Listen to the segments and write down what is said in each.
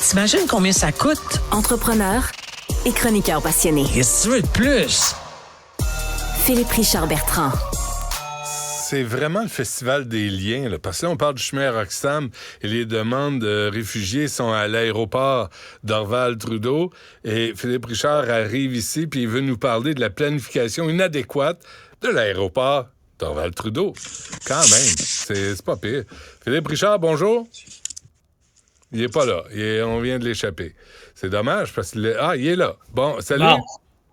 T'imagines combien ça coûte? Entrepreneur et chroniqueur passionné. Qu'est-ce que tu veux de plus? Philippe Richard Bertrand. C'est vraiment le festival des liens, là, parce que là, on parle du chemin à Roxham et les demandes de réfugiés sont à l'aéroport d'Orval-Trudeau. Et Philippe Richard arrive ici puis il veut nous parler de la planification inadéquate de l'aéroport d'Orval-Trudeau. Quand même, c'est pas pire. Philippe Richard, bonjour. Il est pas là. On vient de l'échapper. C'est dommage parce qu'il il est là. Bon, salut. Bon.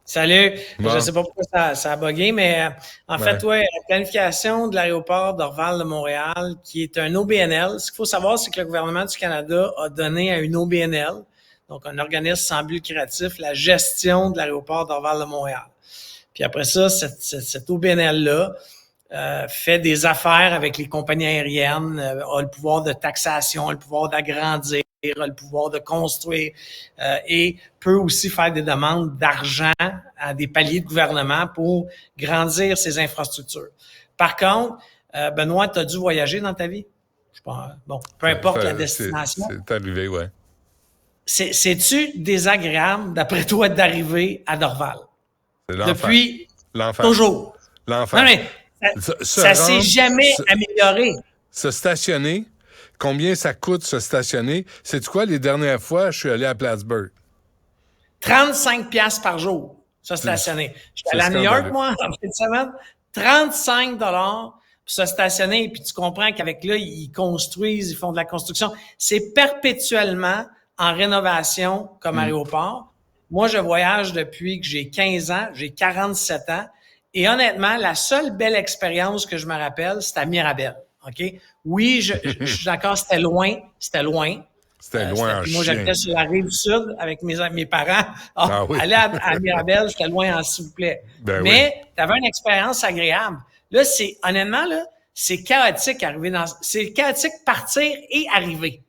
Salut. Bon. Je sais pas pourquoi ça a bugué, mais en fait, la planification de l'aéroport d'Orval de Montréal, qui est un OBNL. Ce qu'il faut savoir, c'est que le gouvernement du Canada a donné à une OBNL, donc un organisme sans but lucratif, la gestion de l'aéroport d'Orval de Montréal. Puis après ça, cette OBNL-là fait des affaires avec les compagnies aériennes, a le pouvoir de taxation, a le pouvoir d'agrandir, a le pouvoir de construire et peut aussi faire des demandes d'argent à des paliers de gouvernement pour grandir ces infrastructures. Par contre, Benoît, tu as dû voyager dans ta vie? Je pense, bon, peu importe la destination. C'est arrivé, ouais. C'est-tu désagréable, d'après toi, d'arriver à Dorval? C'est l'enfer. Depuis l'enfer. Toujours. L'enfer. Non, mais ça s'est jamais amélioré. Se stationner, combien ça coûte se stationner? Sais-tu quoi, les dernières fois, je suis allé à Plattsburgh. 35 $ par jour, se stationner. J'étais allé à New York, moi, en fin de semaine. 35 $ pour se stationner. Puis tu comprends qu'avec là, ils construisent, ils font de la construction. C'est perpétuellement en rénovation comme aéroport. Moi, je voyage depuis que j'ai 15 ans, j'ai 47 ans. Et honnêtement, la seule belle expérience que je me rappelle, c'était à Mirabel. OK? Oui, je suis d'accord, c'était loin. C'était loin en chien. Moi, j'habitais sur la rive sud avec mes parents. Aller à Mirabel, c'était loin, s'il vous plaît. Mais tu avais une expérience agréable. Là, honnêtement, là, c'est chaotique c'est chaotique partir et arriver.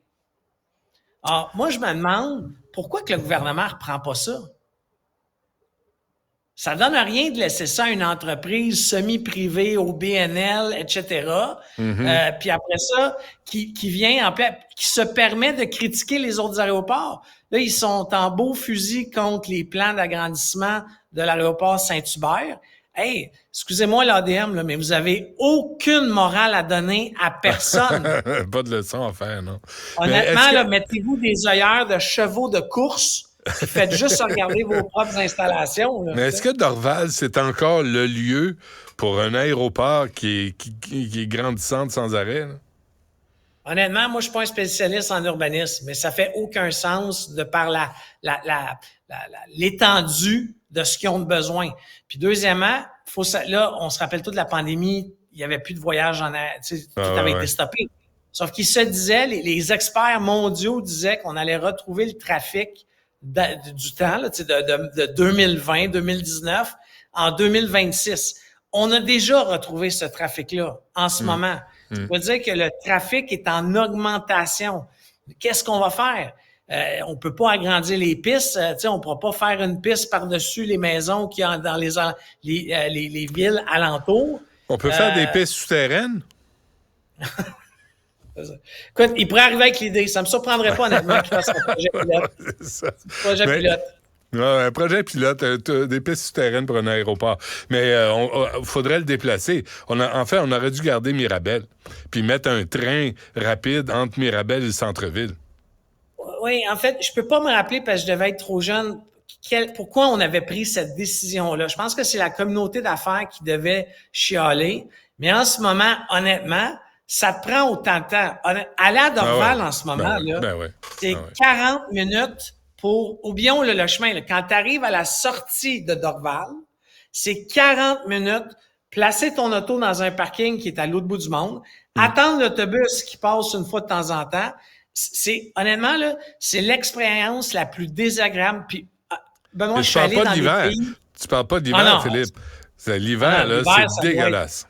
Alors, moi, je me demande pourquoi que le gouvernement ne reprend pas ça? Ça donne rien de laisser ça à une entreprise semi-privée, au BNL, etc. Puis après ça, qui vient qui se permet de critiquer les autres aéroports. Là, ils sont en beau fusil contre les plans d'agrandissement de l'aéroport Saint-Hubert. Hey, excusez-moi l'ADM, là, mais vous avez aucune morale à donner à personne. Pas de leçon à faire, non. Honnêtement, là, mettez-vous des œillères de chevaux de course. Faites juste regarder vos propres installations. Là, mais est-ce que Dorval, c'est encore le lieu pour un aéroport qui est grandissante sans arrêt? Là? Honnêtement, moi, je suis pas un spécialiste en urbanisme, mais ça fait aucun sens de par l'étendue de ce qu'ils ont besoin. Puis deuxièmement, là, on se rappelle tout de la pandémie, il y avait plus de voyages en air, tout avait été stoppé. Sauf qu'ils se disaient, les experts mondiaux disaient qu'on allait retrouver le trafic du temps, là, de 2020, 2019, en 2026. On a déjà retrouvé ce trafic-là en ce moment. Ça veut dire que le trafic est en augmentation. Qu'est-ce qu'on va faire? On peut pas agrandir les pistes. On pourra pas faire une piste par-dessus les maisons qu'il y a dans les villes alentours. On peut faire des pistes souterraines? Écoute, il pourrait arriver avec l'idée. Ça me surprendrait pas, honnêtement, qu'il fasse un projet pilote. Pilote. Un projet pilote, des pistes souterraines pour un aéroport. Mais il faudrait le déplacer. On aurait dû garder Mirabel, puis mettre un train rapide entre Mirabel et le centre-ville. Oui, en fait, je peux pas me rappeler parce que je devais être trop jeune. Pourquoi on avait pris cette décision-là? Je pense que c'est la communauté d'affaires qui devait chialer. Mais en ce moment, honnêtement, ça te prend autant de temps. Aller à Dorval en ce moment, c'est 40 minutes pour... Oublions le chemin. Là. Quand tu arrives à la sortie de Dorval, c'est 40 minutes, placer ton auto dans un parking qui est à l'autre bout du monde, attendre l'autobus qui passe une fois de temps en temps. Honnêtement, là, c'est l'expérience la plus désagréable. Puis, Benoît, je suis allé dans des pays... Tu parles pas d'hiver, Philippe. L'hiver, c'est dégueulasse.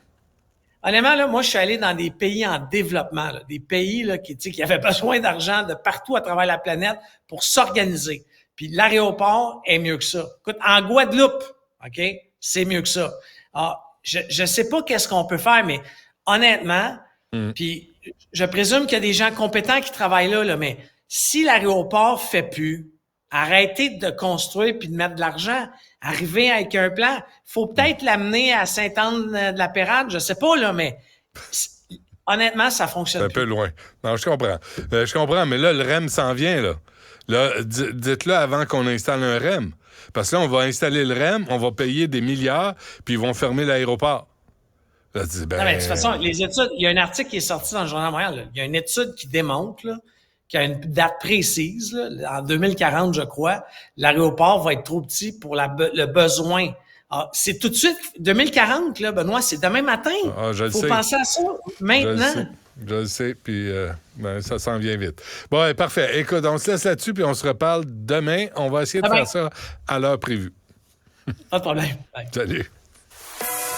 Honnêtement, là, moi, je suis allé dans des pays en développement, là, des pays là, qui avaient besoin d'argent de partout à travers la planète pour s'organiser. Puis l'aéroport est mieux que ça. Écoute, en Guadeloupe, OK, c'est mieux que ça. Alors, je sais pas qu'est-ce qu'on peut faire, mais honnêtement, puis je présume qu'il y a des gens compétents qui travaillent là, mais si l'aéroport fait plus, arrêtez de construire puis de mettre de l'argent. Arrivez avec un plan. Faut peut-être l'amener à Sainte-Anne-de-la-Pérade, je sais pas, là, mais honnêtement, ça fonctionne C'est un peu loin. Non, je comprends, mais là, le REM s'en vient, là. Là, dites-le avant qu'on installe un REM. Parce que là, on va installer le REM, on va payer des milliards, puis ils vont fermer l'aéroport. Là, tu dis, Non, mais de toute façon, les études, il y a un article qui est sorti dans le Journal de Montréal. Là. Il y a une étude qui démontre là, qu'il y a une date précise, là, en 2040, je crois, l'aéroport va être trop petit pour le besoin. Alors, c'est tout de suite, 2040, là, Benoît, c'est demain matin. Je le sais. Faut penser à ça maintenant. Je le sais, puis ça s'en vient vite. Bon, ouais, parfait. Écoute, on se laisse là-dessus, puis on se reparle demain. On va essayer de faire ça à l'heure prévue. Pas de problème. Bye. Salut.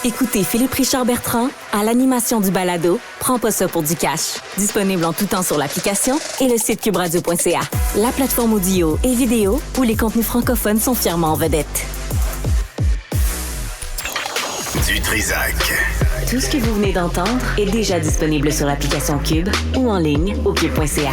Écoutez Philippe Richard Bertrand à l'animation du balado Prends pas ça pour du cash. Disponible en tout temps sur l'application et le site cubradio.ca. La plateforme audio et vidéo où les contenus francophones sont fièrement en vedette. Du Trizac. Tout ce que vous venez d'entendre est déjà disponible sur l'application Cube ou en ligne au cube.ca.